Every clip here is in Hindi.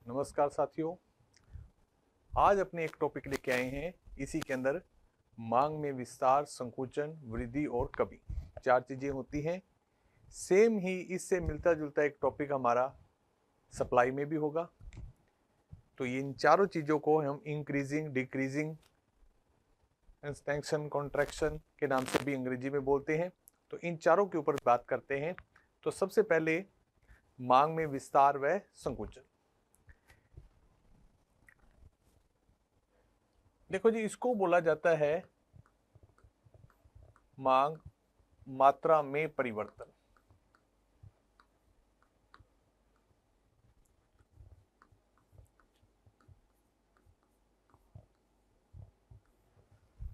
नमस्कार साथियों। आज अपने एक टॉपिक लेके आए हैं। इसी के अंदर मांग में विस्तार, संकुचन, वृद्धि और कमी, चार चीजें होती हैं। सेम ही इससे मिलता जुलता एक टॉपिक हमारा सप्लाई में भी होगा। तो इन चारों चीजों को हम इंक्रीजिंग, डिक्रीजिंग, एक्सपेंशन, कॉन्ट्रैक्शन के नाम से भी अंग्रेजी में बोलते हैं। तो इन चारों के ऊपर बात करते हैं। तो सबसे पहले मांग में विस्तार व संकुचन। देखो जी, इसको बोला जाता है मांग मात्रा में परिवर्तन।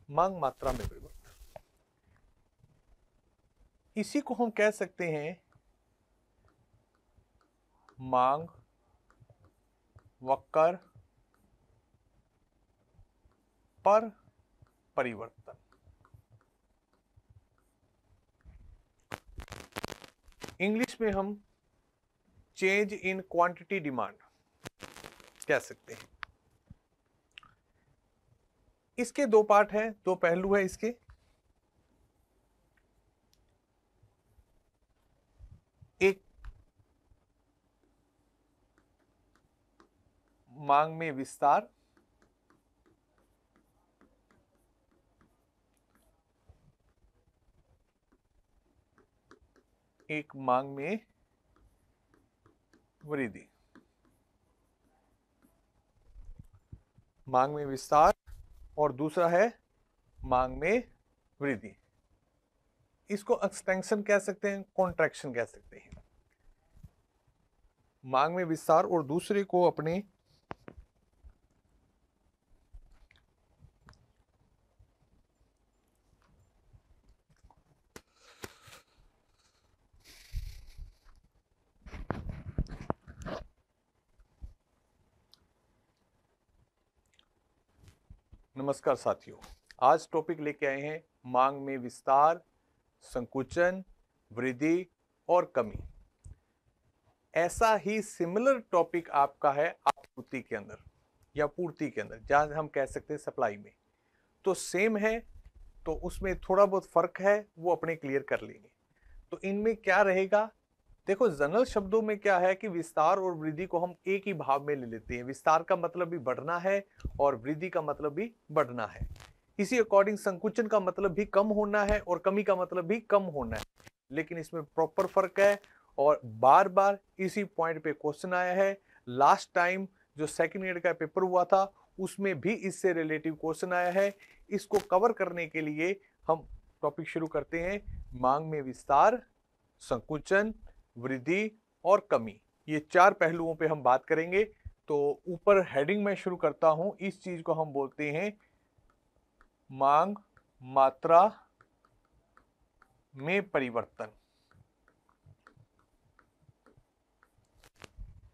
मांग मात्रा में परिवर्तन, इसी को हम कह सकते हैं मांग वक्र पर परिवर्तन। इंग्लिश में हम चेंज इन क्वांटिटी डिमांड कह सकते हैं। इसके दो पार्ट हैं, दो पहलू है इसके। एक मांग में विस्तार, एक मांग में वृद्धि। मांग में विस्तार और दूसरा है मांग में वृद्धि। इसको एक्सपेंशन कह सकते हैं, कॉन्ट्रैक्शन कह सकते हैं। मांग में विस्तार और दूसरे को अपने नमस्कार साथियों, आज टॉपिक लेके आए हैं मांग में विस्तार, संकुचन, वृद्धि और कमी। ऐसा ही सिमिलर टॉपिक आपका है आपूर्ति के अंदर या पूर्ति के अंदर, जहां हम कह सकते हैं सप्लाई में। तो सेम है, तो उसमें थोड़ा बहुत फर्क है, वो अपने क्लियर कर लेंगे। तो इनमें क्या रहेगा, देखो जनरल शब्दों में क्या है कि विस्तार और वृद्धि को हम एक ही भाव में ले लेते हैं। विस्तार का मतलब भी बढ़ना है और वृद्धि का मतलब भी बढ़ना है। इसी अकॉर्डिंग संकुचन का मतलब भी कम होना है और कमी का मतलब भी कम होना है। लेकिन इसमें प्रॉपर फर्क है और बार बार इसी पॉइंट पे क्वेश्चन आया है। लास्ट टाइम जो सेकंड ईयर का पेपर हुआ था उसमें भी इससे रिलेटिव क्वेश्चन आया है। इसको कवर करने के लिए हम टॉपिक शुरू करते हैं। मांग में विस्तार, संकुचन, वृद्धि और कमी, ये चार पहलुओं पे हम बात करेंगे। तो ऊपर हेडिंग में शुरू करता हूं। इस चीज को हम बोलते हैं मांग मात्रा में परिवर्तन।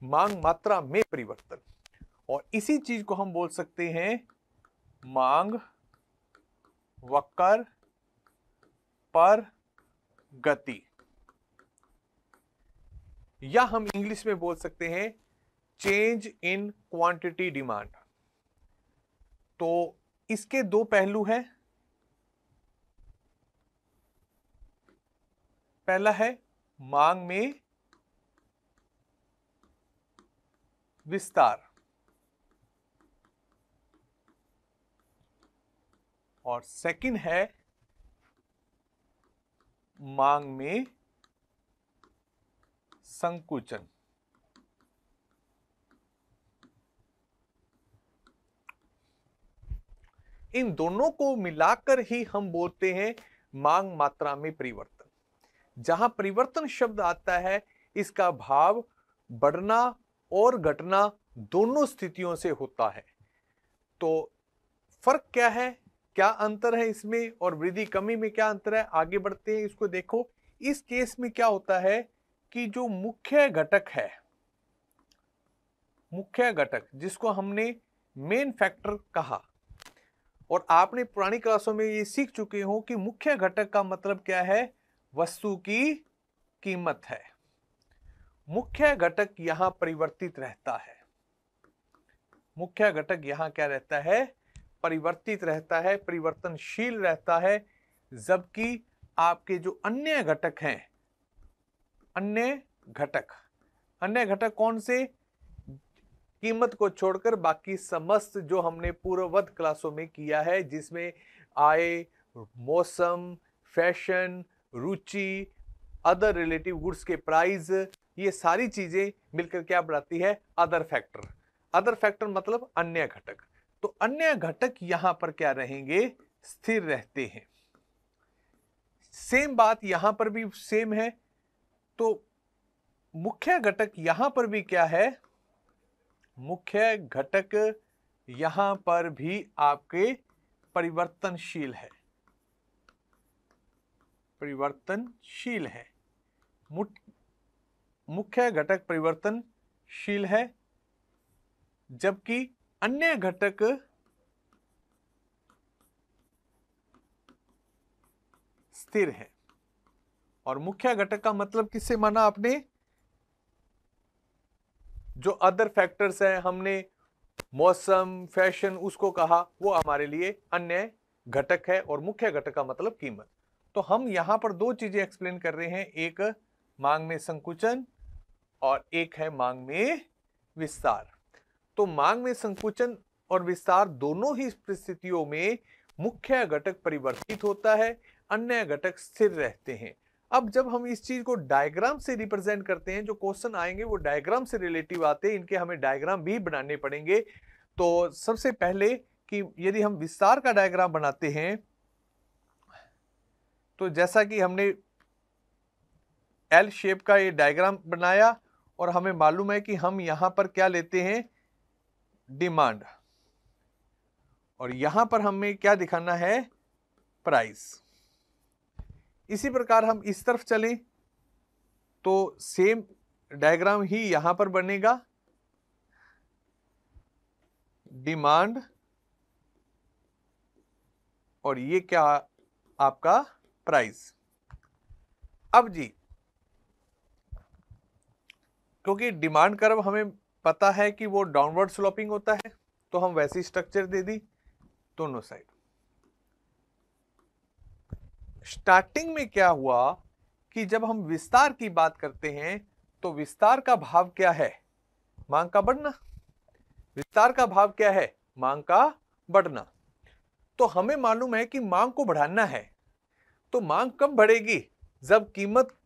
मांग मात्रा में परिवर्तन, और इसी चीज को हम बोल सकते हैं मांग वक्र पर गति, या हम इंग्लिश में बोल सकते हैं चेंज इन क्वांटिटी डिमांड। तो इसके दो पहलू हैं। पहला है मांग में विस्तार और सेकंड है मांग में संकुचन। इन दोनों को मिलाकर ही हम बोलते हैं मांग मात्रा में परिवर्तन। जहां परिवर्तन शब्द आता है इसका भाव बढ़ना और घटना दोनों स्थितियों से होता है। तो फर्क क्या है, क्या अंतर है इसमें, और वृद्धि कमी में क्या अंतर है, आगे बढ़ते हैं। इसको देखो, इस केस में क्या होता है कि जो मुख्य घटक है, मुख्य घटक जिसको हमने मेन फैक्टर कहा, और आपने पुरानी क्लासों में ये सीख चुके हो कि मुख्य घटक का मतलब क्या है, वस्तु की कीमत है। मुख्य घटक यहां परिवर्तित रहता है। मुख्य घटक यहां क्या रहता है, परिवर्तित रहता है, परिवर्तनशील रहता है, जबकि आपके जो अन्य घटक हैं, अन्य घटक कौन से, कीमत को छोड़कर बाकी समस्त जो हमने पूर्ववत क्लासों में किया है, जिसमें आय, मौसम, फैशन, रुचि, अदर रिलेटिव गुड्स के प्राइस, ये सारी चीजें मिलकर क्या बनाती है, अदर फैक्टर। अदर फैक्टर मतलब अन्य घटक। तो अन्य घटक यहां पर क्या रहेंगे, स्थिर रहते हैं। सेम बात यहां पर भी सेम है। तो मुख्य घटक यहां पर भी क्या है, मुख्य घटक यहां पर भी आपके परिवर्तनशील है, परिवर्तनशील है। मुख्य घटक परिवर्तनशील है, जबकि अन्य घटक स्थिर है। और मुख्य घटक का मतलब किससे माना आपने, जो अदर फैक्टर्स हैं, हमने मौसम, फैशन उसको कहा, वो हमारे लिए अन्य घटक है, और मुख्य घटक का मतलब कीमत। तो हम यहां पर दो चीजें एक्सप्लेन कर रहे हैं, एक मांग में संकुचन और एक है मांग में विस्तार। तो मांग में संकुचन और विस्तार दोनों ही परिस्थितियों में मुख्य घटक परिवर्तित होता है, अन्य घटक स्थिर रहते हैं। अब जब हम इस चीज को डायग्राम से रिप्रेजेंट करते हैं, जो क्वेश्चन आएंगे वो डायग्राम से रिलेटिव आते हैं, इनके हमें डायग्राम भी बनाने पड़ेंगे। तो सबसे पहले कि यदि हम विस्तार का डायग्राम बनाते हैं, तो जैसा कि हमने एल शेप का ये डायग्राम बनाया, और हमें मालूम है कि हम यहां पर क्या लेते हैं, डिमांड, और यहां पर हमें क्या दिखाना है, प्राइस। इसी प्रकार हम इस तरफ चलें तो सेम डायग्राम ही यहां पर बनेगा, डिमांड, और ये क्या आपका प्राइस। अब जी, क्योंकि डिमांड कर्व हमें पता है कि वो डाउनवर्ड स्लोपिंग होता है, तो हम वैसी स्ट्रक्चर दे दी दोनों साइड। स्टार्टिंग में क्या हुआ कि जब हम विस्तार की बात करते हैं, तो विस्तार का भाव क्या है, मांग का बढ़ना। विस्तार का भाव क्या है, मांग का बढ़ना। तो हमें मालूम है कि मांग को बढ़ाना है, तो मांग कब बढ़ेगी, जब कीमत,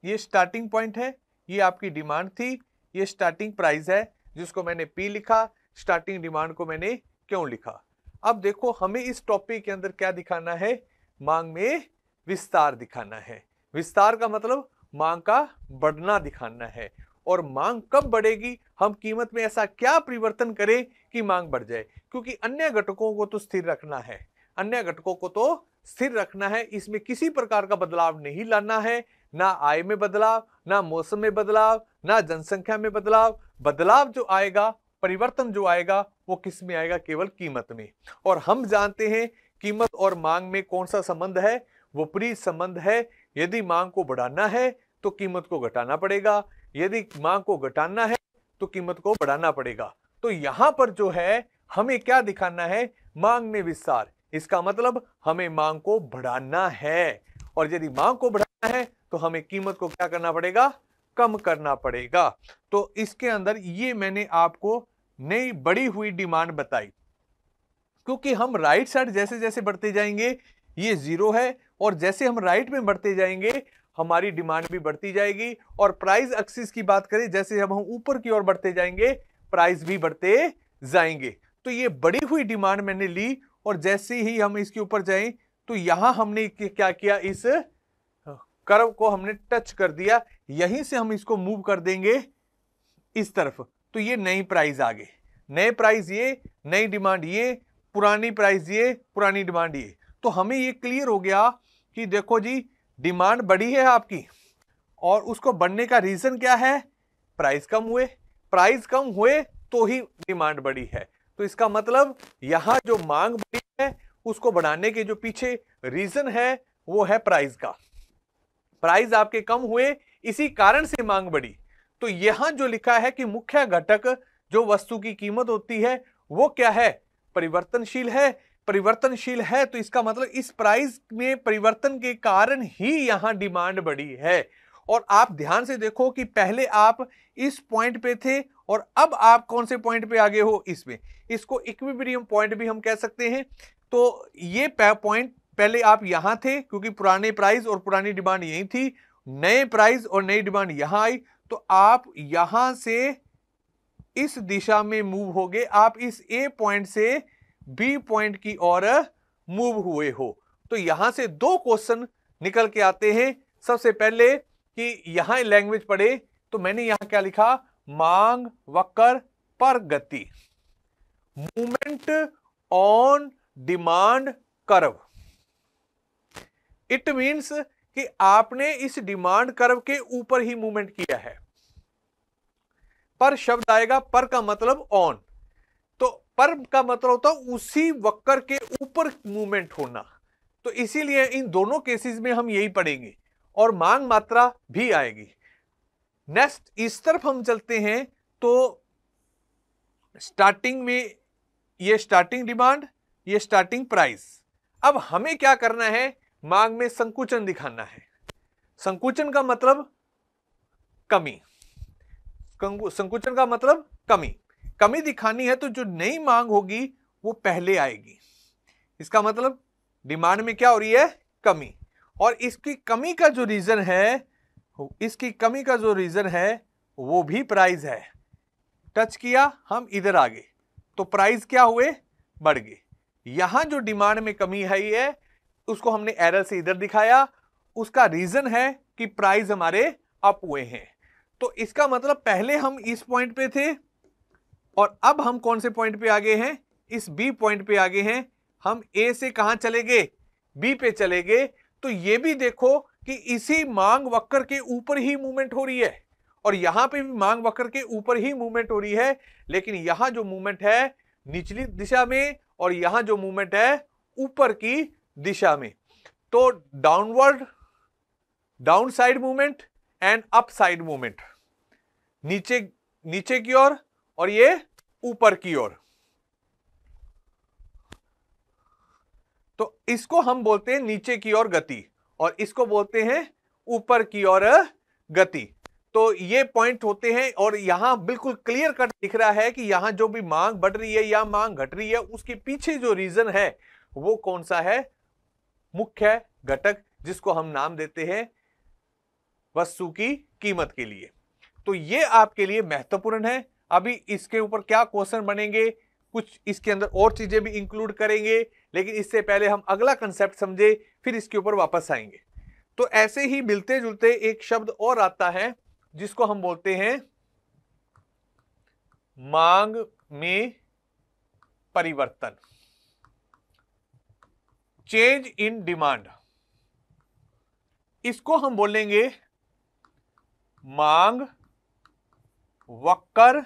ये स्टार्टिंग पॉइंट है, ये आपकी डिमांड थी, ये स्टार्टिंग प्राइस है, जिसको मैंने पी लिखा, स्टार्टिंग डिमांड को मैंने क्यों लिखा। अब देखो हमें इस टॉपिक के अंदर क्या दिखाना है, मांग में विस्तार दिखाना है। विस्तार का मतलब मांग का बढ़ना दिखाना है। और मांग कब बढ़ेगी, हम कीमत में ऐसा क्या परिवर्तन करें कि मांग बढ़ जाए, क्योंकि अन्य घटकों को तो स्थिर रखना है, अन्य घटकों को तो स्थिर रखना है, इसमें किसी प्रकार का बदलाव नहीं लाना है, ना आय में बदलाव, ना मौसम में बदलाव, ना जनसंख्या में बदलाव। बदलाव जो आएगा, परिवर्तन जो आएगा, वो किस में आएगा, केवल कीमत में। और हम जानते हैं कीमत और मांग में कौन सा संबंध है, विपरीत संबंध है। यदि मांग को बढ़ाना है तो कीमत को घटाना पड़ेगा, यदि मांग को घटाना है तो कीमत को बढ़ाना पड़ेगा। तो यहां पर जो है हमें क्या दिखाना है, मांग में विस्तार। इसका मतलब हमें मांग को बढ़ाना है, और यदि मांग को बढ़ाना है तो हमें कीमत को क्या करना पड़ेगा, कम करना पड़ेगा। तो इसके अंदर ये मैंने आपको नई बढ़ी हुई डिमांड बताई, क्योंकि हम राइट साइड जैसे जैसे बढ़ते जाएंगे ये जीरो है, और जैसे हम राइट में बढ़ते जाएंगे हमारी डिमांड भी बढ़ती जाएगी। और प्राइस एक्सिस की बात करें, जैसे हम ऊपर की ओर बढ़ते जाएंगे प्राइस भी बढ़ते जाएंगे। तो ये बढ़ी हुई डिमांड मैंने ली, और जैसे ही हम इसके ऊपर जाएं तो यहां हमने क्या किया, इस कर्व को हमने टच कर दिया, यहीं से हम इसको मूव कर देंगे इस तरफ, तो ये नई प्राइस आ गई। नए प्राइस ये, नई डिमांड ये, पुरानी प्राइस ये, पुरानी डिमांड ये। तो हमें ये क्लियर हो गया कि देखो जी, डिमांड बढ़ी है आपकी, और उसको बढ़ने का रीजन क्या है, प्राइस कम हुए। प्राइस कम हुए तो ही डिमांड बढ़ी है। तो इसका मतलब यहां जो मांग बढ़ी है उसको बढ़ाने के जो पीछे रीजन है वो है प्राइस का। प्राइस आपके कम हुए, इसी कारण से मांग बढ़ी। तो यहां जो लिखा है कि मुख्य घटक जो वस्तु की कीमत होती है वो क्या है, परिवर्तनशील है। परिवर्तनशील है तो इसका मतलब इस प्राइस में परिवर्तन के कारण ही यहां डिमांड बढ़ी है। और आप ध्यान से देखो कि पहले आप इस पॉइंट पे थे और अब आप कौन से पॉइंट पे आगे हो, इसमें। इसको इक्विलिब्रियम पॉइंट भी हम कह सकते हैं। तो ये पॉइंट पहले आप यहां थे क्योंकि पुराने प्राइस और पुरानी डिमांड यही थी, नए प्राइस और नई डिमांड यहां आई, तो आप यहां से इस दिशा में मूव हो गए, आप इस ए पॉइंट से बी पॉइंट की ओर मूव हुए हो। तो यहां से दो क्वेश्चन निकल के आते हैं। सबसे पहले कि यहां लैंग्वेज पढ़े तो मैंने यहां क्या लिखा, मांग वक्र पर गति, movement on demand curve. It means कि आपने इस डिमांड कर्व के ऊपर ही मूवमेंट किया है। पर शब्द आएगा, पर का मतलब ऑन, तो पर का मतलब होता है उसी वक्र के ऊपर मूवमेंट होना। तो इसीलिए इन दोनों केसेस में हम यही पढ़ेंगे और मांग मात्रा भी आएगी। नेक्स्ट इस तरफ हम चलते हैं तो स्टार्टिंग में ये स्टार्टिंग डिमांड, ये स्टार्टिंग प्राइस। अब हमें क्या करना है, मांग में संकुचन दिखाना है। संकुचन का मतलब कमी, संकुचन का मतलब कमी। कमी दिखानी है तो जो नई मांग होगी वो पहले आएगी। इसका मतलब डिमांड में क्या हो रही है, कमी। और इसकी कमी का जो रीजन है, इसकी कमी का जो रीजन है वो भी प्राइस है। टच किया, हम इधर आ गए तो प्राइस क्या हुए, बढ़ गए। यहां जो डिमांड में कमी है उसको हमने एरर से इधर दिखाया, उसका रीजन है कि प्राइस हमारे अप हुए हैं। तो इसका मतलब पहले हम इस पॉइंट पे थे और अब हम कौन से पॉइंट पे आ गए हैं, इस बी पॉइंट पे आ गए हैं। हम ए से कहां चले गए, बी पे चले गए। तो ये भी देखो कि इसी मांग वक्र के ऊपर ही मूवमेंट हो रही है और यहां पे भी मांग वक्र के ऊपर ही मूवमेंट हो रही है, लेकिन यहां जो मूवमेंट है निचली दिशा में और यहां जो मूवमेंट है ऊपर की दिशा में। तो downward, down side movement and up side movement, नीचे नीचे की ओर और ये ऊपर की ओर। तो इसको हम बोलते हैं नीचे की ओर गति और इसको बोलते हैं ऊपर की ओर गति। तो ये पॉइंट होते हैं और यहां बिल्कुल क्लियर कट दिख रहा है कि यहां जो भी मांग बढ़ रही है या मांग घट रही है उसके पीछे जो रीजन है वो कौन सा है, मुख्य घटक, जिसको हम नाम देते हैं वस्तु की कीमत के लिए। तो ये आपके लिए महत्वपूर्ण है। अभी इसके ऊपर क्या क्वेश्चन बनेंगे, कुछ इसके अंदर और चीजें भी इंक्लूड करेंगे, लेकिन इससे पहले हम अगला कंसेप्ट समझे फिर इसके ऊपर वापस आएंगे। तो ऐसे ही मिलते जुलते एक शब्द और आता है जिसको हम बोलते हैं मांग में परिवर्तन, चेंज इन डिमांड। इसको हम बोलेंगे मांग वक्र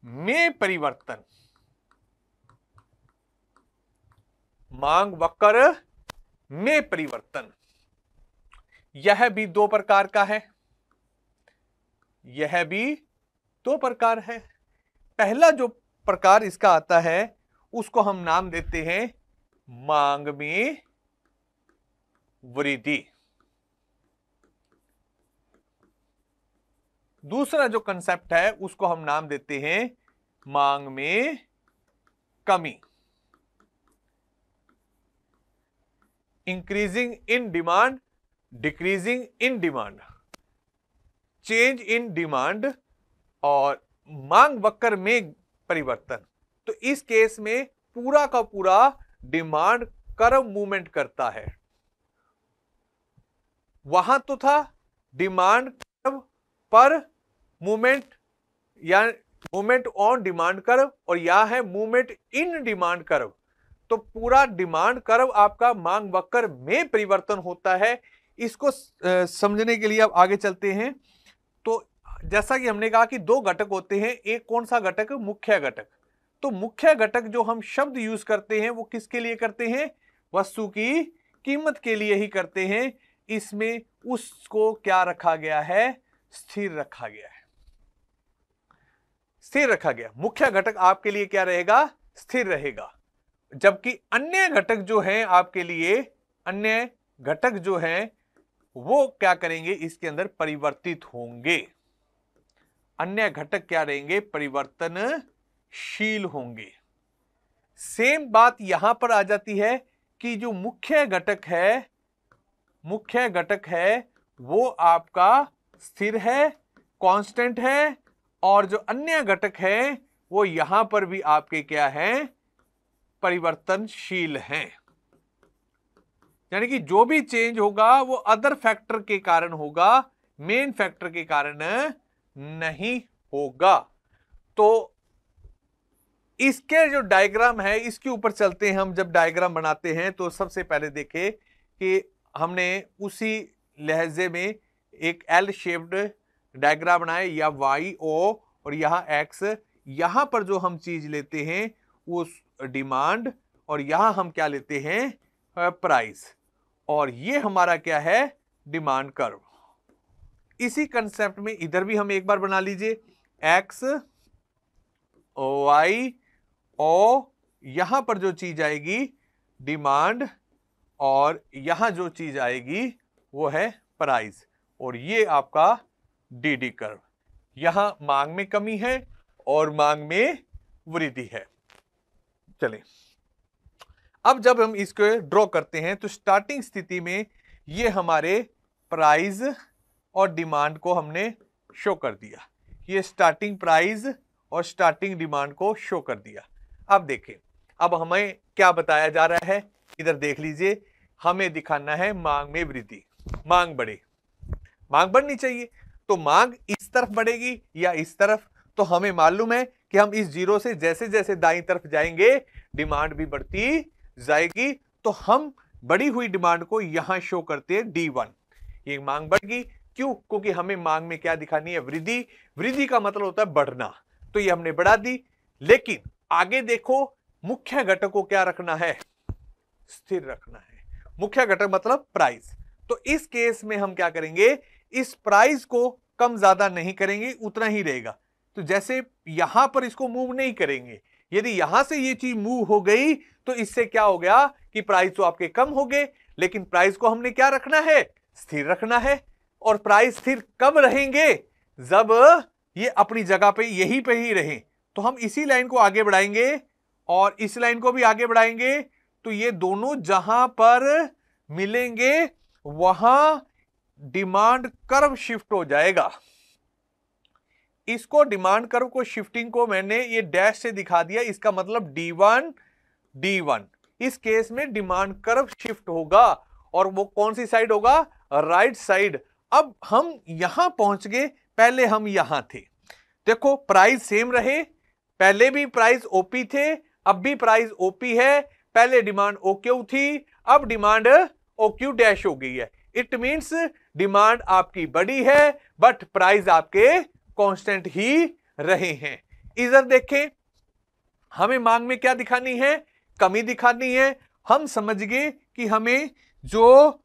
में परिवर्तन। मांग वक्र में परिवर्तन, यह भी दो प्रकार का है, यह भी दो प्रकार है। पहला जो प्रकार इसका आता है उसको हम नाम देते हैं मांग में वृद्धि। दूसरा जो कंसेप्ट है उसको हम नाम देते हैं मांग में कमी। Increasing in demand, decreasing in demand, change in demand और मांग वक्र में परिवर्तन। तो इस केस में पूरा का पूरा डिमांड कर्व मूवमेंट करता है। वहां तो था डिमांड कर्व पर मूवमेंट या मूवमेंट ऑन डिमांड कर्व और यह है मूवमेंट इन डिमांड कर्व। तो पूरा डिमांड कर्व आपका मांग वक्र में परिवर्तन होता है। इसको समझने के लिए अब आगे चलते हैं। तो जैसा कि हमने कहा कि दो घटक होते हैं, एक कौन सा घटक, मुख्य घटक। तो मुख्य घटक जो हम शब्द यूज करते हैं वो किसके लिए करते हैं, वस्तु की कीमत के लिए ही करते हैं। इसमें उसको क्या रखा गया है, स्थिर रखा गया है। स्थिर रखा गया। मुख्य घटक आपके लिए क्या रहेगा? स्थिर रहेगा। जबकि अन्य घटक जो हैं आपके लिए, अन्य घटक जो हैं वो क्या करेंगे? इसके अंदर परिवर्तित होंगे। अन्य घटक क्या रहेंगे? परिवर्तनशील होंगे। सेम बात यहां पर आ जाती है कि जो मुख्य घटक है वो आपका स्थिर है, कांस्टेंट है, और जो अन्य घटक है वो यहां पर भी आपके क्या है? परिवर्तनशील हैं। यानी कि जो भी चेंज होगा वो अदर फैक्टर के कारण होगा, मेन फैक्टर के कारण नहीं होगा। तो इसके जो डायग्राम है इसके ऊपर चलते हैं। हम जब डायग्राम बनाते हैं तो सबसे पहले देखें कि हमने उसी लहजे में एक एल शेप्ड डायग्राम बनाया, या वाई ओ और यहां एक्स। यहां पर जो हम चीज लेते हैं वो डिमांड, और यहां हम क्या लेते हैं? प्राइस। और ये हमारा क्या है? Demand curve. इसी कंसेप्ट में इधर भी हम एक बार बना लीजिए, एक्स वाई ओ, यहां पर जो चीज आएगी डिमांड, और यहां जो चीज आएगी वो है प्राइस, और ये आपका डीडी कर्व। यहां मांग में कमी है और मांग में वृद्धि है। चलिए, अब जब हम इसको ड्रॉ करते हैं तो स्टार्टिंग स्थिति में ये हमारे प्राइस और डिमांड को हमने शो कर दिया। ये स्टार्टिंग प्राइस और स्टार्टिंग डिमांड को शो कर दिया। अब देखें, अब हमें क्या बताया जा रहा है? इधर देख लीजिए, हमें दिखाना है मांग में वृद्धि। मांग बढ़े, मांग बढ़नी चाहिए, तो मांग इस तरफ बढ़ेगी या इस तरफ? तो हमें मालूम है कि हम इस जीरो से जैसे जैसे दाईं तरफ जाएंगे डिमांड भी बढ़ती जाएगी। तो हम बढ़ी हुई डिमांड को यहां शो करते हैं D1। ये मांग बढ़ गई, क्यों? क्योंकि हमें मांग में क्या दिखानी है? वृद्धि। वृद्धि का मतलब होता है बढ़ना, तो ये हमने बढ़ा दी। लेकिन आगे देखो, मुख्य घटक को क्या रखना है? स्थिर रखना है। मुख्य घटक मतलब प्राइस। तो इस केस में हम क्या करेंगे? इस प्राइस को कम ज्यादा नहीं करेंगे, उतना ही रहेगा। तो जैसे यहां पर इसको मूव नहीं करेंगे, यदि यहां से ये चीज मूव हो गई तो इससे क्या हो गया कि प्राइस तो आपके कम हो गए, लेकिन प्राइस को हमने क्या रखना है? स्थिर रखना है। और प्राइस स्थिर कब रहेंगे? जब ये अपनी जगह पे यहीं पे ही रहे। तो हम इसी लाइन को आगे बढ़ाएंगे और इस लाइन को भी आगे बढ़ाएंगे, तो ये दोनों जहां पर मिलेंगे वहां डिमांड कर्व शिफ्ट हो जाएगा। इसको डिमांड कर्व को शिफ्टिंग को मैंने ये डैश से दिखा दिया, इसका मतलब D1। इस केस में डिमांड कर्व शिफ्ट होगा, और वो कौन सी साइड होगा? Right side. अब हम यहां पहुंच गए, पहले हम यहां थे। देखो, प्राइस सेम रहे, पहले भी प्राइस ओपी थे, अब भी प्राइस ओपी है। पहले डिमांड ओक्यू थी, अब डिमांड ओक्यू डैश हो गई है। इट मींस डिमांड आपकी बड़ी है बट प्राइस आपके कांस्टेंट ही रहे हैं। इधर देखें, हमें मांग में क्या दिखानी है? कमी दिखानी है। हम समझ गए कि हमें जो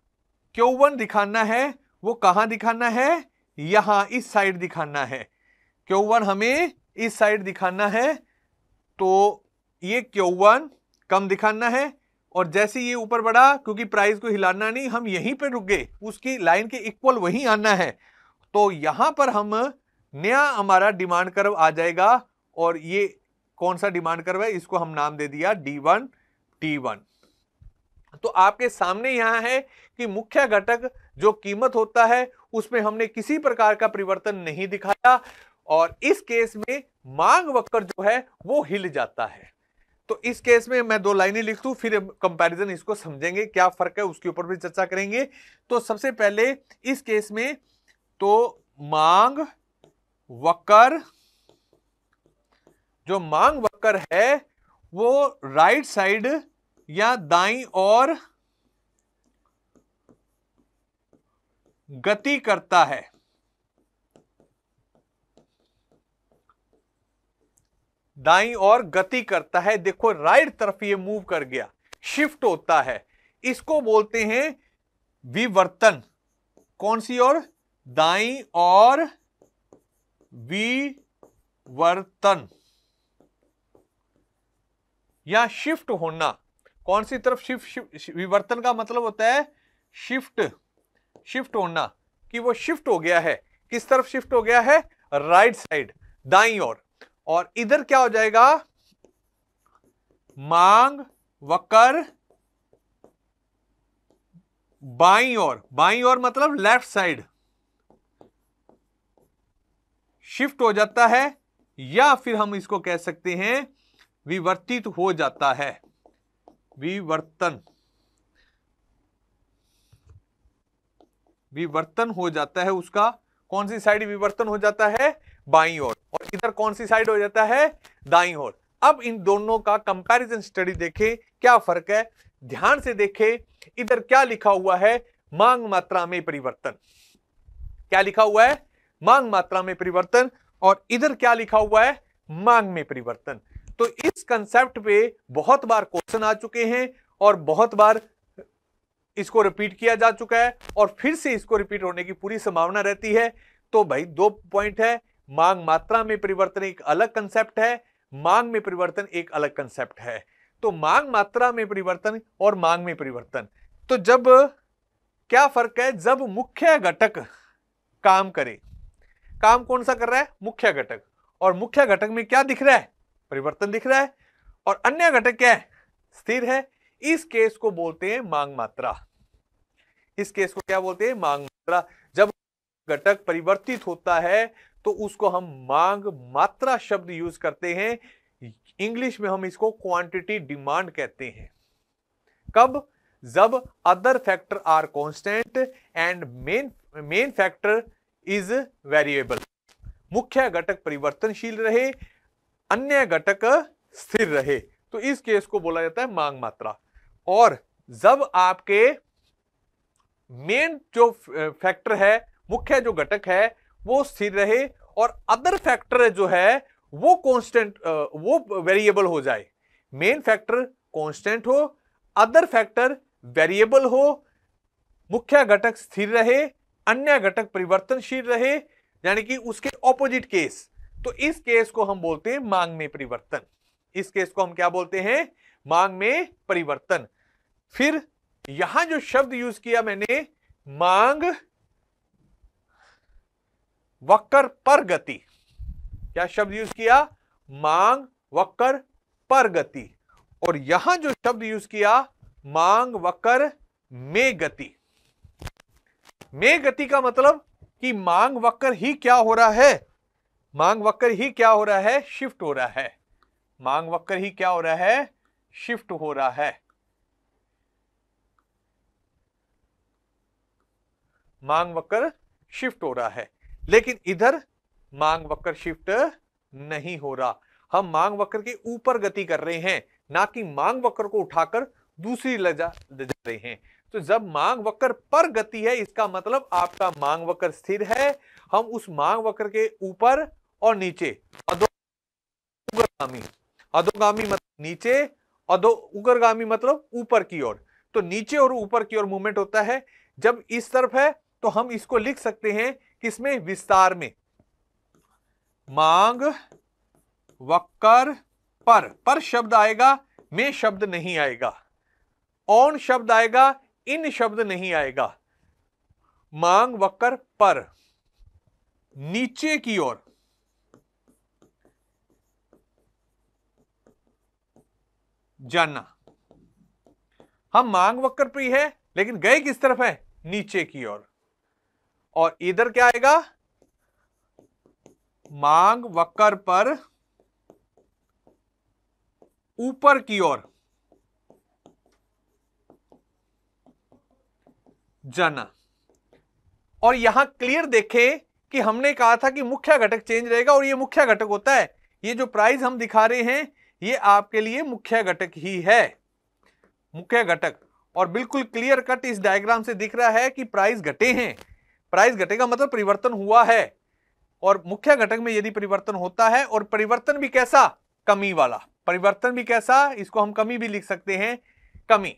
Q1 दिखाना है वो कहां दिखाना है? यहां इस साइड दिखाना है। Q1 हमें इस साइड दिखाना है, तो ये Q1 कम दिखाना है। और जैसे ये ऊपर बढ़ा, क्योंकि प्राइस को हिलाना नहीं, हम यहीं पे रुक गए, उसकी लाइन के इक्वल वहीं आना है। तो यहां पर हम नया हमारा डिमांड कर्व आ जाएगा, और ये कौन सा डिमांड कर्व है? इसको हम नाम दे दिया D1 T1। तो आपके सामने यहां है कि मुख्य घटक जो कीमत होता है उसमें हमने किसी प्रकार का परिवर्तन नहीं दिखाया, और इस केस में मांग वक्र जो है वो हिल जाता है। तो इस केस में मैं 2 लाइनें लिख दूं, फिर कंपैरिजन इसको समझेंगे क्या फर्क है, उसके ऊपर भी चर्चा करेंगे। तो सबसे पहले इस केस में तो मांग वक्र, जो मांग वक्र है वो राइट साइड या दाईं ओर गति करता है। दाईं ओर गति करता है। देखो, राइट तरफ ये मूव कर गया, शिफ्ट होता है। इसको बोलते हैं विवर्तन। कौन सी ओर? दाईं ओर विवर्तन। परिवर्तन या शिफ्ट होना। कौन सी तरफ शिफ्ट, विवर्तन का मतलब होता है शिफ्ट होना, कि वो शिफ्ट हो गया है। किस तरफ शिफ्ट हो गया है? राइट साइड, दाईं ओर। और इधर क्या हो जाएगा? मांग वक्र बाईं ओर, बाईं ओर मतलब लेफ्ट साइड शिफ्ट हो जाता है, या फिर हम इसको कह सकते हैं विवर्तित हो जाता है। विवर्तन हो जाता है उसका। कौन सी साइड विवर्तन हो जाता है? बाईं ओर। और इधर कौन सी साइड हो जाता है? दाईं ओर। अब इन दोनों का कंपैरिजन स्टडी देखें, क्या फर्क है। ध्यान से देखें, इधर क्या लिखा हुआ है? मांग मात्रा में परिवर्तन। क्या लिखा हुआ है? मांग मात्रा में परिवर्तन। और इधर क्या लिखा हुआ है? मांग में परिवर्तन। तो इस कंसेप्ट पे बहुत बार क्वेश्चन आ चुके हैं और बहुत बार इसको रिपीट किया जा चुका है, और फिर से इसको रिपीट होने की पूरी संभावना रहती है। तो भाई 2 पॉइंट है, मांग मात्रा में परिवर्तन एक अलग कंसेप्ट है, मांग में परिवर्तन एक अलग कंसेप्ट है। तो मांग मात्रा में परिवर्तन और मांग में परिवर्तन, तो जब क्या फर्क है? जब मुख्य घटक काम करे, काम कौन सा कर रहा है? मुख्य घटक। और मुख्य घटक में क्या दिख रहा है? परिवर्तन दिख रहा है। और अन्य घटक क्या है? स्थिर है। इस केस को बोलते हैं मांग मात्रा। इस केस को क्या बोलते हैं? मांग मात्रा। जब घटक परिवर्तित होता है तो उसको हम मांग मात्रा शब्द यूज करते हैं। इंग्लिश में हम इसको क्वांटिटी डिमांड कहते हैं। कब? जब other factor are constant and main factor is variable. मुख्य घटक परिवर्तनशील रहे, अन्य घटक स्थिर रहे, तो इस केस को बोला जाता है मांग मात्रा। और जब आपके मेन जो फैक्टर है, मुख्य जो घटक है वो स्थिर रहे, और अदर फैक्टर जो है वो कांस्टेंट, वो वेरिएबल हो जाए। मेन फैक्टर कांस्टेंट हो, अदर फैक्टर वेरिएबल हो, मुख्य घटक स्थिर रहे, अन्य घटक परिवर्तनशील रहे, यानी कि उसके ऑपोजिट केस। तो इस केस को हम बोलते हैं मांग में परिवर्तन। इस केस को हम क्या बोलते हैं? मांग में परिवर्तन। फिर यहां जो शब्द यूज किया मैंने, मांग वक्र पर गति। क्या शब्द यूज किया? मांग वक्र पर गति। और यहां जो शब्द यूज किया, मांग वक्र में गति। में गति का मतलब कि मांग वक्र ही क्या हो रहा है? मांग वक्र ही क्या हो रहा है? शिफ्ट हो रहा है। मांग वक्र ही क्या हो रहा है? शिफ्ट हो रहा है। मांग वक्र शिफ्ट हो रहा है। लेकिन इधर मांग वक्र शिफ्ट नहीं हो रहा। हम मांग वक्र के ऊपर गति कर रहे हैं, ना कि मांग वक्र को उठाकर दूसरी ले जा रहे हैं। तो जब मांग वक्र पर गति है, इसका मतलब आपका मांग वक्र स्थिर है। हम उस मांग वक्र के ऊपर और नीचे, अधोगामी, अधोगामी मतलब नीचे, उग्रगामी मतलब ऊपर की ओर। तो नीचे और ऊपर की ओर मूवमेंट होता है। जब इस तरफ है तो हम इसको लिख सकते हैं किसमें? विस्तार में। मांग वक्र पर शब्द आएगा, में शब्द नहीं आएगा। ऑन शब्द आएगा, इन शब्द नहीं आएगा। मांग वक्र पर नीचे की ओर जाना। हम मांग वक्र पे ही है, लेकिन गए किस तरफ है? नीचे की ओर। और इधर क्या आएगा? मांग वक्र पर ऊपर की ओर जाना। और यहां क्लियर देखें कि हमने कहा था कि मुख्य घटक चेंज रहेगा, और ये मुख्य घटक होता है। ये जो प्राइस हम दिखा रहे हैं, ये आपके लिए मुख्य घटक ही है, मुख्य घटक। और बिल्कुल क्लियर कट इस डायग्राम से दिख रहा है कि प्राइस घटे हैं। प्राइस घटेगा मतलब परिवर्तन हुआ है। और मुख्य घटक में यदि परिवर्तन होता है, और परिवर्तन भी कैसा? कमी वाला। परिवर्तन भी कैसा? इसको हम कमी भी लिख सकते हैं, कमी।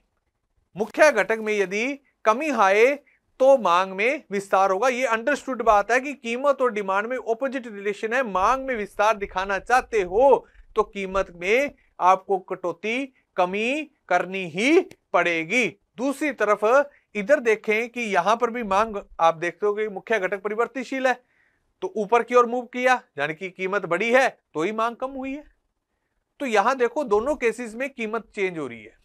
मुख्य घटक में यदि कमी आए तो मांग में विस्तार होगा। ये अंडरस्टूड बात है कि कीमत और डिमांड में ऑपोजिट रिलेशन है। मांग में विस्तार दिखाना चाहते हो तो कीमत में आपको कटौती, कमी करनी ही पड़ेगी। दूसरी तरफ इधर देखें कि यहां पर भी मांग आप देखते हो कि मुख्य घटक परिवर्तनशील है, तो ऊपर की ओर मूव किया, यानी कि कीमत बढ़ी है तो ही मांग कम हुई है। तो यहां देखो दोनों केसेस में कीमत चेंज हो रही है,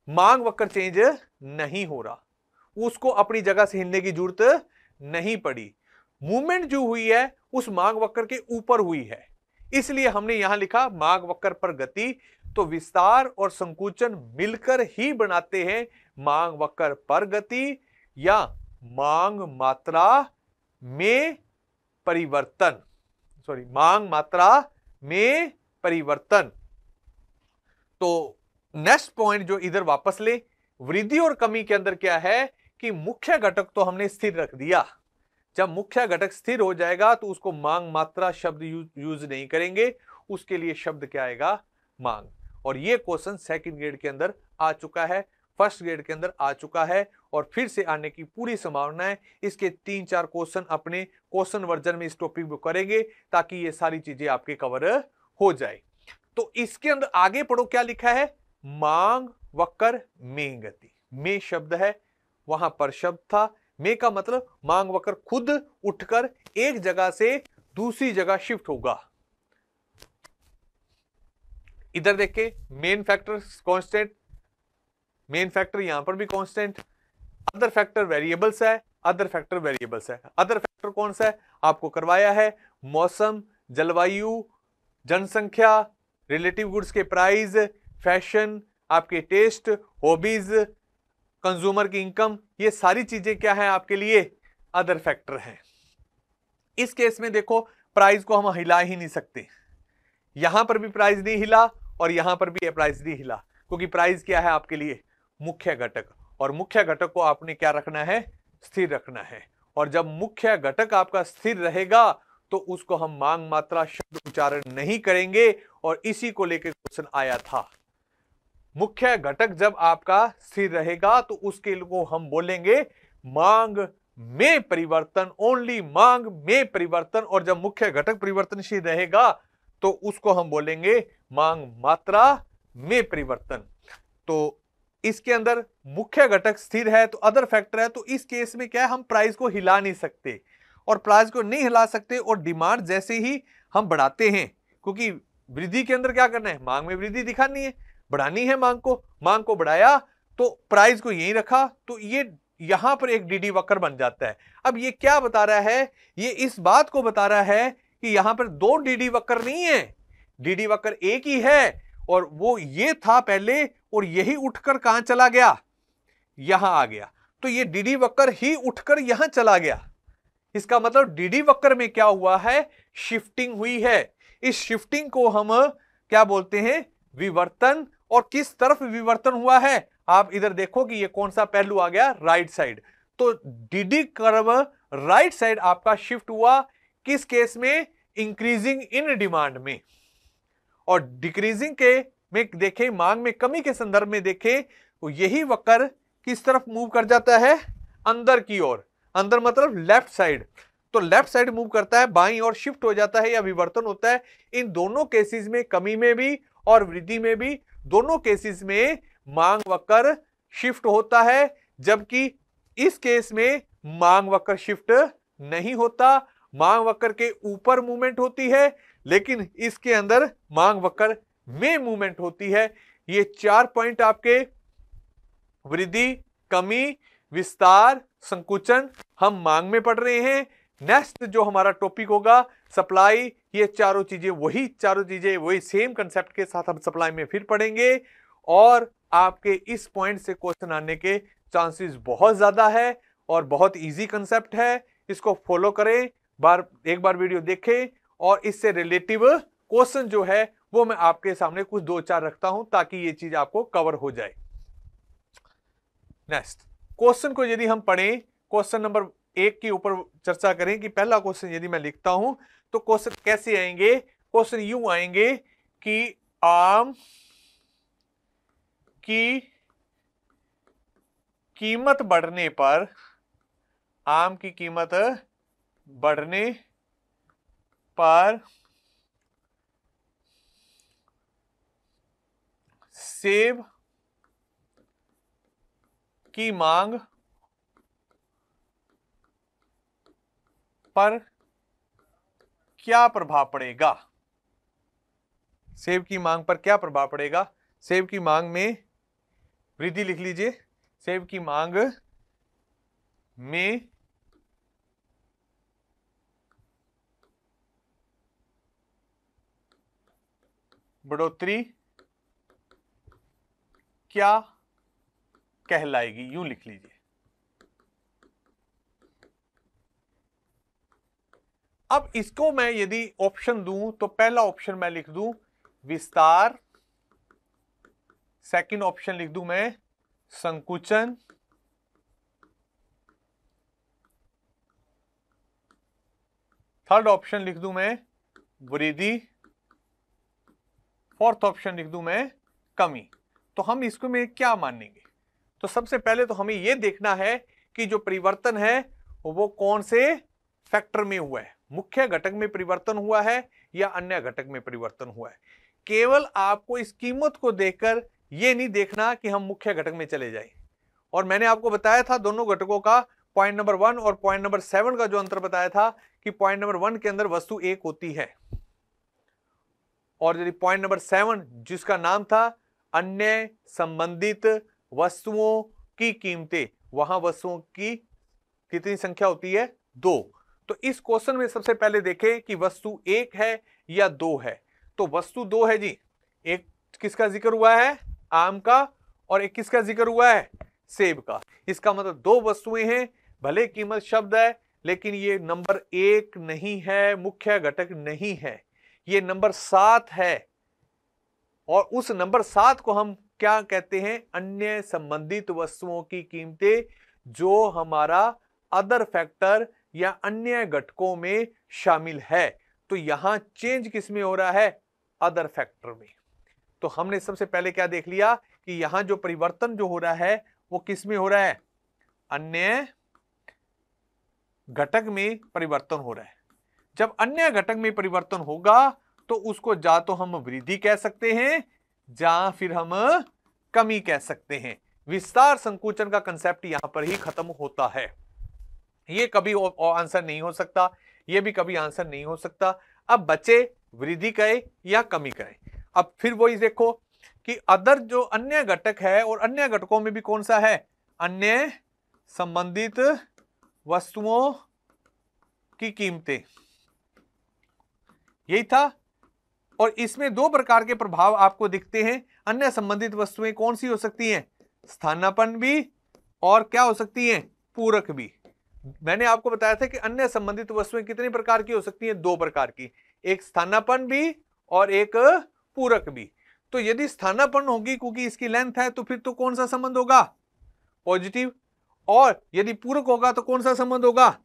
मांग वक्र चेंज नहीं हो रहा, उसको अपनी जगह से हिलने की जरूरत नहीं पड़ी। मूवमेंट जो हुई है उस मांग वक्र के ऊपर हुई है, इसलिए हमने यहां लिखा मांग वक्र पर गति। तो विस्तार और संकुचन मिलकर ही बनाते हैं मांग वक्र पर गति या मांग मात्रा में परिवर्तन, मांग मात्रा में परिवर्तन। तो नेक्स्ट पॉइंट जो इधर वापस ले, वृद्धि और कमी के अंदर क्या है कि मुख्य घटक तो हमने स्थिर रख दिया। जब मुख्य घटक स्थिर हो जाएगा तो उसको मांग मात्रा शब्द यूज नहीं करेंगे, उसके लिए शब्द क्या आएगा, मांग। और ये क्वेश्चन सेकंड ग्रेड के अंदर आ चुका है, फर्स्ट ग्रेड के अंदर आ चुका है और फिर से आने की पूरी संभावना है। इसके 3-4 क्वेश्चन अपने क्वेश्चन वर्जन में इस टॉपिक को करेंगे ताकि ये सारी चीजें आपके कवर हो जाए। तो इसके अंदर आगे पढ़ो क्या लिखा है, मांग वक्र में गति। में शब्द है, वहां पर शब्द था। में का मतलब मांग वक्र खुद उठकर एक जगह से दूसरी जगह शिफ्ट होगा। इधर देखे main factor constant, main factor यहां पर भी कांस्टेंट, अदर फैक्टर वेरिएबल्स है, अदर फैक्टर वेरिएबल्स है। अदर फैक्टर कौन सा है आपको करवाया है, मौसम, जलवायु, जनसंख्या, रिलेटिव गुड्स के प्राइस, फैशन, आपके टेस्ट, हॉबीज, कंज्यूमर की इनकम, ये सारी चीजें क्या है आपके लिए अदर फैक्टर हैं। इस केस में देखो प्राइस को हम हिला ही नहीं सकते, यहां पर भी प्राइस नहीं हिला और यहां पर भी प्राइस नहीं हिला, क्योंकि प्राइस क्या है आपके लिए मुख्य घटक, और मुख्य घटक को आपने क्या रखना है, स्थिर रखना है। और जब मुख्य घटक आपका स्थिर रहेगा तो उसको हम मांग मात्रा शब्द उच्चारण नहीं करेंगे, और इसी को लेकर क्वेश्चन आया था। मुख्य घटक जब आपका स्थिर रहेगा तो उसके को हम बोलेंगे मांग में परिवर्तन, ओनली मांग में परिवर्तन। और जब मुख्य घटक परिवर्तनशील रहेगा तो उसको हम बोलेंगे मांग मात्रा में परिवर्तन। तो इसके अंदर मुख्य घटक स्थिर है तो अदर फैक्टर है, तो इस केस में क्या है, हम प्राइस को हिला नहीं सकते, और प्राइस को नहीं हिला सकते और डिमांड जैसे ही हम बढ़ाते हैं, क्योंकि वृद्धि के अंदर क्या करना है, मांग में वृद्धि दिखानी है, बढ़ानी है मांग को बढ़ाया तो प्राइस को यहीं रखा, तो ये यहां पर एक डीडी वक्र बन जाता है। अब ये क्या बता रहा है, ये इस बात को बता रहा है कि यहां पर दो डीडी वक्र नहीं है, डीडी वक्र एक ही है, और वो ये था पहले और यही उठकर कहां चला गया, यहां आ गया। तो ये डीडी वक्र ही उठकर यहां चला गया, इसका मतलब डीडी वक्र में क्या हुआ है, शिफ्टिंग हुई है। इस शिफ्टिंग को हम क्या बोलते हैं, विवर्तन। और किस तरफ विवर्तन हुआ है, आप इधर देखो कि ये कौन सा पहलू आ गया, राइट साइड। तो डीडी कर्व राइट साइड आपका शिफ्ट हुआ, किस केस में, इंक्रीजिंग इन डिमांड में। और डिक्रीजिंग के में देखें, मांग में कमी के संदर्भ में देखें तो यही वक्र किस तरफ मूव कर जाता है, अंदर की ओर। अंदर मतलब लेफ्ट साइड, तो लेफ्ट साइड मूव करता है, बाईं ओर शिफ्ट हो जाता है या विवर्तन होता है। इन दोनों केसेस में, कमी में भी और वृद्धि में भी, दोनों केसेस में मांग वक्र शिफ्ट होता है, जबकि इस केस में मांग वक्र शिफ्ट नहीं होता, मांग वक्र के ऊपर मूवमेंट होती है, लेकिन इसके अंदर मांग वक्र में मूवमेंट होती है। ये 4 पॉइंट आपके वृद्धि, कमी, विस्तार, संकुचन हम मांग में पढ़ रहे हैं। नेक्स्ट जो हमारा टॉपिक होगा सप्लाई, ये चारों चीजें वही सेम कंसेप्ट के साथ हम सप्लाई में फिर पढ़ेंगे, और आपके इस पॉइंट से क्वेश्चन आने के चांसेस बहुत ज्यादा है और बहुत इजी कंसेप्ट है। इसको फॉलो करें, एक बार वीडियो देखें, और इससे रिलेटिव क्वेश्चन जो है वो मैं आपके सामने कुछ 2-4 रखता हूं ताकि ये चीज आपको कवर हो जाए। नेक्स्ट क्वेश्चन को यदि हम पढ़ें, क्वेश्चन नंबर 1 के ऊपर चर्चा करें कि पहला क्वेश्चन यदि मैं लिखता हूं तो क्वेश्चन कैसे आएंगे, क्वेश्चन यूं आएंगे कि आम की कीमत बढ़ने पर आम की कीमत बढ़ने पर सेब की मांग पर क्या प्रभाव पड़ेगा? सेब की मांग पर क्या प्रभाव पड़ेगा? सेब की मांग में वृद्धि लिख लीजिए। सेब की मांग में बढ़ोतरी क्या कहलाएगी? यूं लिख लीजिए। अब इसको मैं यदि ऑप्शन दूं तो पहला ऑप्शन मैं लिख दूं विस्तार, सेकंड ऑप्शन लिख दूं मैं संकुचन, थर्ड ऑप्शन लिख दूं मैं वृद्धि, फोर्थ ऑप्शन लिख दूं मैं कमी। तो हम इसको में क्या मानेंगे? तो सबसे पहले तो हमें यह देखना है कि जो परिवर्तन है वो कौन से फैक्टर में हुआ है, मुख्य घटक में परिवर्तन हुआ है या अन्य घटक में परिवर्तन हुआ है। केवल आपको इस कीमत को देखकर यह नहीं देखना कि हम मुख्य घटक में चले जाएं। और मैंने आपको बताया था दोनों घटकों का पॉइंट नंबर 1 और पॉइंट नंबर 7 का जो अंतर बताया था कि पॉइंट नंबर 1 के अंदर वस्तु एक होती है और यदि पॉइंट नंबर 7 जिसका नाम था अन्य संबंधित वस्तुओं की कीमतें, वहां वस्तुओं की कितनी संख्या होती है? 2। तो इस क्वेश्चन में सबसे पहले देखें कि वस्तु एक है या 2 है। तो वस्तु 2 है जी। एक किसका जिक्र हुआ है? आम का। और एक किसका जिक्र हुआ है? सेब का। इसका मतलब 2 वस्तुएं हैं, भले कीमत शब्द है लेकिन ये नंबर 1 नहीं है, मुख्य घटक नहीं है, ये नंबर 7 है। और उस नंबर 7 को हम क्या कहते हैं? अन्य संबंधित वस्तुओं की कीमतें, जो हमारा अदर फैक्टर या अन्य घटकों में शामिल है। तो यहां चेंज किस में हो रहा है? अदर फैक्टर में। तो हमने सबसे पहले क्या देख लिया कि यहां जो परिवर्तन जो हो रहा है वो किस में हो रहा है? अन्य घटक में परिवर्तन हो रहा है। जब अन्य घटक में परिवर्तन होगा तो उसको जा तो हम वृद्धि कह सकते हैं या फिर हम कमी कह सकते हैं। विस्तार संकुचन का कंसेप्ट यहां पर ही खत्म होता है। ये कभी आंसर नहीं हो सकता, ये भी कभी आंसर नहीं हो सकता। अब बचे वृद्धि कहे या कमी कहे। अब फिर वही देखो कि अदर जो अन्य घटक है, और अन्य घटकों में भी कौन सा है? अन्य संबंधित वस्तुओं की कीमतें, यही था। और इसमें 2 प्रकार के प्रभाव आपको दिखते हैं। अन्य संबंधित वस्तुएं कौन सी हो सकती हैं? स्थानापन्न भी, और क्या हो सकती हैं? पूरक भी। मैंने आपको बताया था कि अन्य संबंधित वस्तुएं कितने प्रकार की हो सकती हैं? 2 प्रकार की, एक स्थानापन्न भी और एक पूरक भी। तो यदि स्थानापन्न होगी क्योंकि इसकी लेंथ है तो फिर तो कौन सा संबंध होगा? पॉजिटिव। और यदि पूरक होगा तो कौन सा संबंध होगा?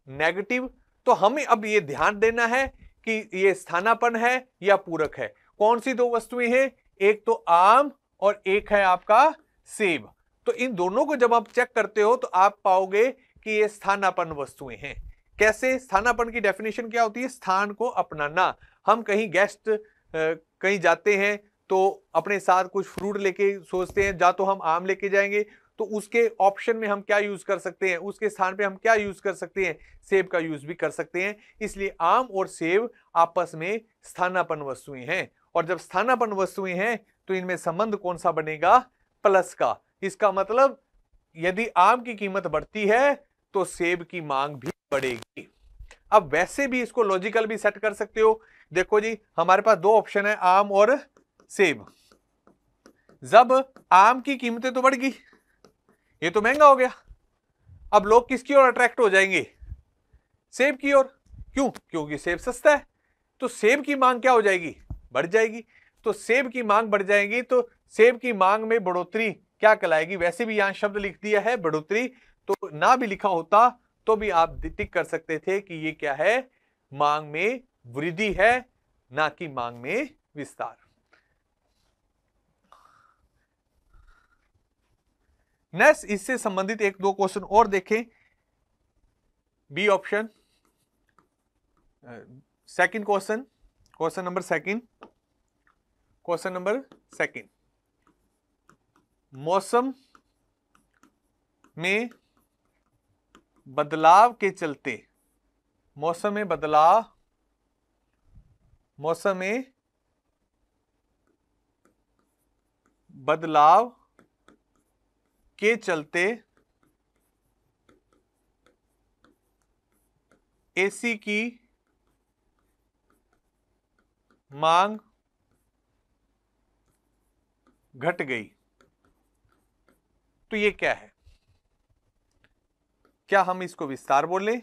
नेगेटिव। तो हमें अब ये ध्यान देना है कि ये स्थानापन्न है या पूरक है। कौन सी 2 वस्तुएं हैं? एक तो आम और एक है आपका सेब। तो इन दोनों को जब आप चेक करते हो तो आप पाओगे कि ये स्थानापन्न वस्तुएं हैं। कैसे? स्थानापन्न की डेफिनेशन क्या होती है? स्थान को अपनाना। हम कहीं गेस्ट कहीं जाते हैं तो अपने साथ कुछ फ्रूट लेके सोचते हैं, जा तो हम आम लेके जाएंगे, तो उसके ऑप्शन में हम क्या यूज कर सकते हैं? उसके स्थान पे हम क्या यूज कर सकते हैं? सेब का यूज भी कर सकते हैं। इसलिए आम और सेब आपस में स्थानापन्न वस्तुएं हैं। और जब स्थानापन्न वस्तुएं हैं तो इनमें संबंध कौन सा बनेगा? प्लस का। इसका मतलब यदि आम की कीमत बढ़ती है तो सेब की मांग भी बढ़ेगी। अब वैसे भी इसको लॉजिकल भी सेट कर सकते हो। देखो जी, हमारे पास 2 ऑप्शन है, आम और सेब। जब आम की कीमतें तो बढ़ गई, ये तो महंगा हो गया, अब लोग किसकी ओर अट्रैक्ट हो जाएंगे? सेब की ओर। क्यों? क्योंकि सेब सस्ता है। तो सेब की मांग क्या हो जाएगी? बढ़ जाएगी। तो सेब की मांग बढ़ जाएगी तो सेब की मांग में बढ़ोतरी क्या कहलाएगी? वैसे भी यहां शब्द लिख दिया है बढ़ोतरी, तो ना भी लिखा होता तो भी आप टिक कर सकते थे कि ये क्या है? मांग में वृद्धि है, ना कि मांग में विस्तार। नेक्स्ट इससे संबंधित 1-2 क्वेश्चन और देखें। B option. Second question, question number second, मौसम में बदलाव के चलते, मौसम में बदलाव के चलते एसी की मांग घट गई। तो ये क्या है? क्या हम इसको विस्तार बोले,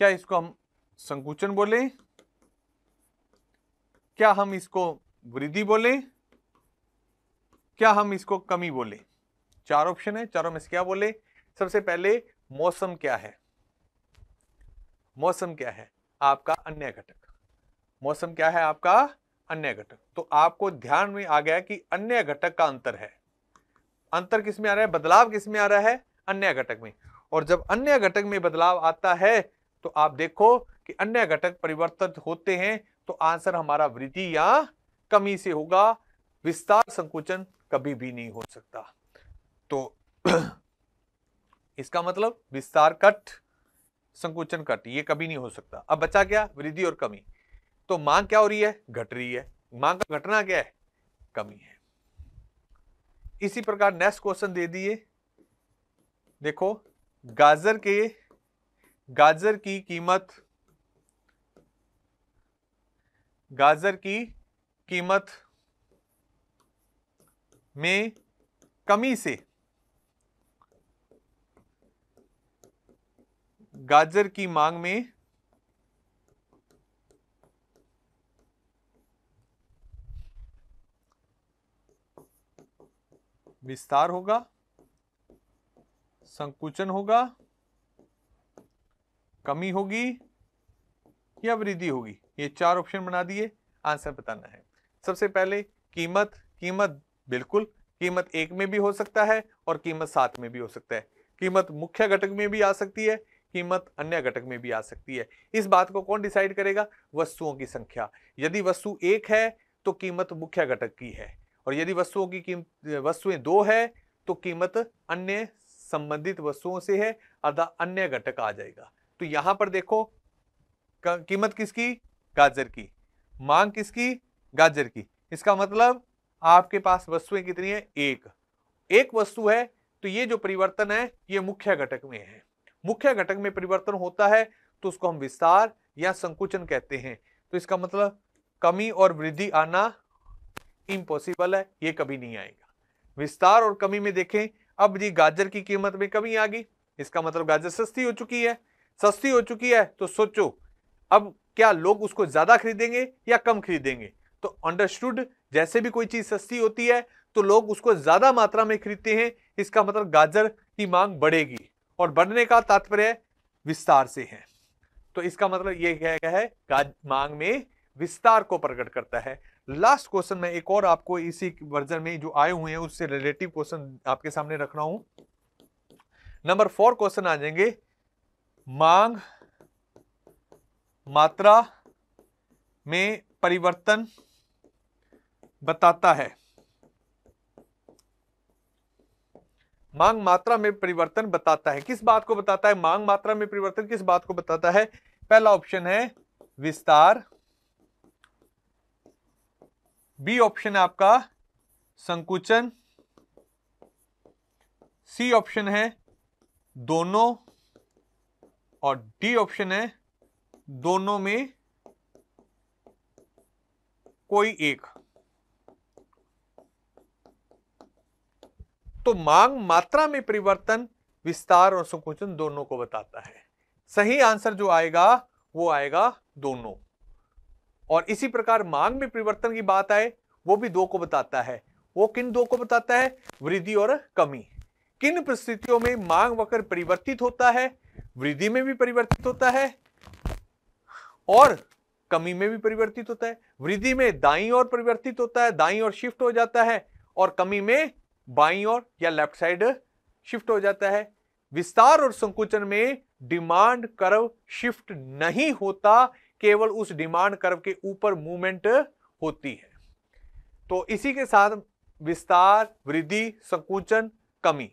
क्या इसको हम संकुचन बोले, क्या हम इसको वृद्धि बोले, क्या हम इसको कमी बोले? चार ऑप्शन है, चारों में से क्या बोले? सबसे पहले मौसम क्या है? मौसम क्या है? आपका अन्य घटक। मौसम क्या है? आपका अन्य घटक। तो आपको ध्यान में आ गया कि अन्य घटक का अंतर है। अंतर किस में आ रहा है? बदलाव किस में आ रहा है? अन्य घटक में। और जब अन्य घटक में बदलाव आता है तो आप देखो कि अन्य घटक परिवर्तित होते हैं, तो आंसर हमारा वृद्धि या कमी से होगा। विस्तार संकुचन कभी भी नहीं हो सकता। तो इसका मतलब विस्तार कट, संकुचन कट, ये कभी नहीं हो सकता। अब बचा क्या? वृद्धि और कमी। तो मांग क्या हो रही है? घट रही है। मांग का घटना क्या है? कमी है। इसी प्रकार नेक्स्ट क्वेश्चन दे दिए, देखो गाजर की कीमत में कमी से गाजर की मांग में विस्तार होगा, संकुचन होगा, कमी होगी या वृद्धि होगी? ये चार ऑप्शन बना दिए, आंसर बताना है। सबसे पहले कीमत बिल्कुल, कीमत 1 में भी हो सकता है और कीमत 7 में भी हो सकता है। कीमत मुख्य घटक में भी आ सकती है, कीमत अन्य घटक में भी आ सकती है। इस बात को कौन डिसाइड करेगा? वस्तुओं की संख्या। यदि वस्तु 1 है तो कीमत मुख्य घटक की है, और यदि वस्तुएं 2 है तो कीमत अन्य संबंधित वस्तुओं से है, अतः अन्य घटक आ जाएगा। तो यहां पर देखो कीमत किसकी? गाजर की। मांग किसकी? गाजर की। इसका मतलब आपके पास वस्तुएं कितनी है? एक वस्तु है, तो ये जो परिवर्तन है ये मुख्य घटक में है। मुख्य घटक में परिवर्तन होता है तो उसको हम विस्तार या संकुचन कहते हैं। तो इसका मतलब कमी और वृद्धि आना इम्पॉसिबल है, ये कभी नहीं आएगा। विस्तार और कमी में देखें, अब जी गाजर की कीमत में कमी आ गई, इसका मतलब गाजर सस्ती हो चुकी है। सस्ती हो चुकी है तो सोचो अब क्या लोग उसको ज्यादा खरीदेंगे या कम खरीदेंगे? तो अंडरस्टूड, जैसे भी कोई चीज सस्ती होती है तो लोग उसको ज्यादा मात्रा में खरीदते हैं, इसका मतलब गाजर की मांग बढ़ेगी, और बढ़ने का तात्पर्य विस्तार से है। तो इसका मतलब ये क्या है? मांग में विस्तार को प्रकट करता है। लास्ट क्वेश्चन में एक और आपको इसी वर्जन में जो आए हुए हैं उससे रिलेटिव क्वेश्चन आपके सामने रख रहा हूं। नंबर 4 क्वेश्चन आ जाएंगे, मांग मात्रा में परिवर्तन बताता है। मांग मात्रा में परिवर्तन बताता है। किस बात को बताता है? मांग मात्रा में परिवर्तन किस बात को बताता है? पहला ऑप्शन है विस्तार, बी ऑप्शन है आपका संकुचन, सी ऑप्शन है दोनों, और डी ऑप्शन है दोनों में कोई एक। तो मांग मात्रा में परिवर्तन विस्तार और संकुचन दोनों को बताता है। सही आंसर जो आएगा वो आएगा दोनों। और इसी प्रकार मांग में परिवर्तन की बात आए, वो भी 2 को बताता है। वो किन 2 को बताता है? वृद्धि और कमी। किन परिस्थितियों में मांग वक्र परिवर्तित होता है? वृद्धि में भी परिवर्तित होता है और कमी में भी परिवर्तित होता है। वृद्धि में दाईं ओर परिवर्तित होता है, दाईं ओर शिफ्ट हो जाता है, और कमी में बाईं ओर या लेफ्ट साइड शिफ्ट हो जाता है। विस्तार और संकुचन में डिमांड कर्व शिफ्ट नहीं होता, केवल उस डिमांड कर्व के ऊपर मूवमेंट होती है। तो इसी के साथ विस्तार, वृद्धि, संकुचन, कमी,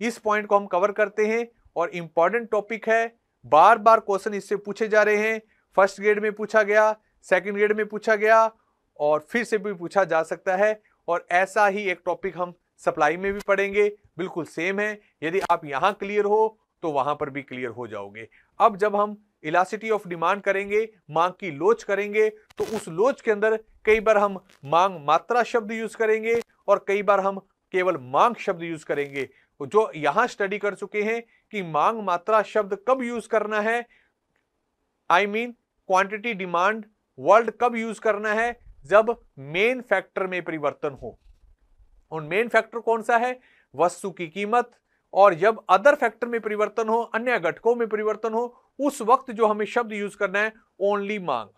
इस पॉइंट को हम कवर करते हैं और इंपॉर्टेंट टॉपिक है। बार बार क्वेश्चन इससे पूछे जा रहे हैं। फर्स्ट ग्रेड में पूछा गया, सेकंड ग्रेड में पूछा गया और फिर से भी पूछा जा सकता है। और ऐसा ही एक टॉपिक हम सप्लाई में भी पढ़ेंगे, बिल्कुल सेम है। यदि आप यहां क्लियर हो तो वहां पर भी क्लियर हो जाओगे। अब जब हम इलास्टिसिटी ऑफ डिमांड करेंगे, मांग की लोच करेंगे, तो उस लोच के अंदर कई बार हम मांग मात्रा शब्द यूज करेंगे और कई बार हम केवल मांग शब्द यूज करेंगे। जो यहां स्टडी कर चुके हैं कि मांग मात्रा शब्द कब यूज करना है, I mean quantity demand word कब यूज करना है, जब मेन फैक्टर में परिवर्तन हो। और मेन फैक्टर कौन सा है? वस्तु की कीमत। और जब अदर फैक्टर में परिवर्तन हो, अन्य घटकों में परिवर्तन हो, उस वक्त जो हमें शब्द यूज करना है ओनली मांग।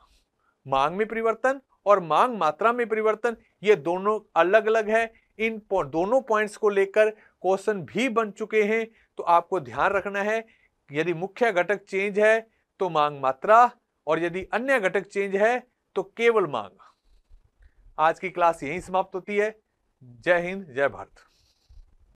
मांग में परिवर्तन और मांग मात्रा में परिवर्तन, ये दोनों अलग अलग है। इन दोनों पॉइंट्स को लेकर क्वेश्चन भी बन चुके हैं। तो आपको ध्यान रखना है, यदि मुख्य घटक चेंज है तो मांग मात्रा, और यदि अन्य घटक चेंज है तो केवल मांग। आज की क्लास यहीं समाप्त होती है। जय हिंद, जय भारत।